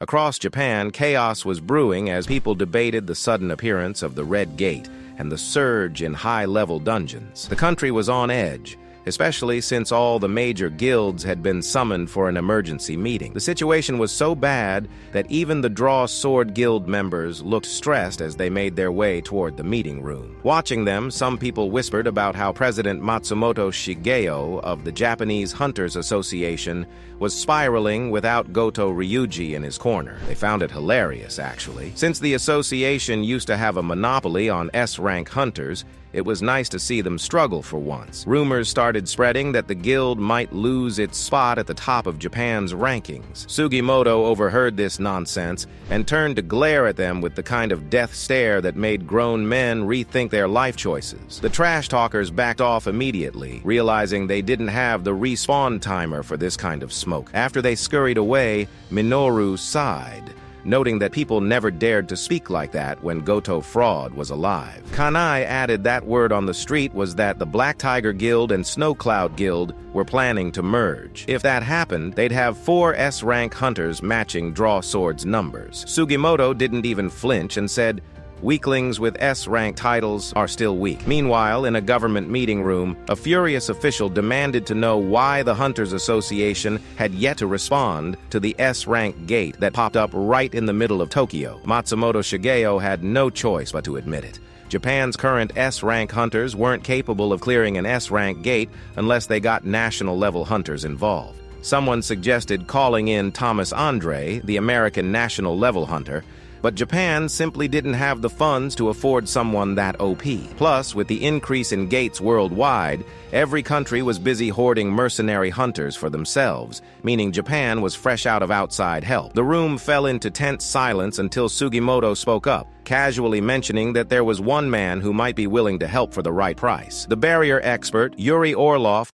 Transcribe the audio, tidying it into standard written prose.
Across Japan, chaos was brewing as people debated the sudden appearance of the Red Gate and the surge in high-level dungeons. The country was on edge, especially since all the major guilds had been summoned for an emergency meeting. The situation was so bad that even the Draw Sword Guild members looked stressed as they made their way toward the meeting room. Watching them, some people whispered about how President Matsumoto Shigeo of the Japanese Hunters Association was spiraling without Goto Ryuji in his corner. They found it hilarious, actually. Since the association used to have a monopoly on S-rank hunters, it was nice to see them struggle for once. Rumors started spreading that the guild might lose its spot at the top of Japan's rankings. Sugimoto overheard this nonsense and turned to glare at them with the kind of death stare that made grown men rethink their life choices. The trash talkers backed off immediately, realizing they didn't have the respawn timer for this kind of smoke. After they scurried away, Minoru sighed, noting that people never dared to speak like that when Goto Fraud was alive. Kanai added that word on the street was that the Black Tiger Guild and Snow Cloud Guild were planning to merge. If that happened, they'd have 4 S-rank hunters matching Draw Sword's numbers. Sugimoto didn't even flinch and said, "Weaklings with S-rank titles are still weak." Meanwhile, in a government meeting room, a furious official demanded to know why the Hunters Association had yet to respond to the S-rank gate that popped up right in the middle of Tokyo. Matsumoto Shigeo had no choice but to admit it. Japan's current S-rank hunters weren't capable of clearing an S-rank gate unless they got national-level hunters involved. Someone suggested calling in Thomas Andre, the American national-level hunter, but Japan simply didn't have the funds to afford someone that OP. Plus, with the increase in gates worldwide, every country was busy hoarding mercenary hunters for themselves, meaning Japan was fresh out of outside help. The room fell into tense silence until Sugimoto spoke up, casually mentioning that there was one man who might be willing to help for the right price. The barrier expert, Yuri Orlov,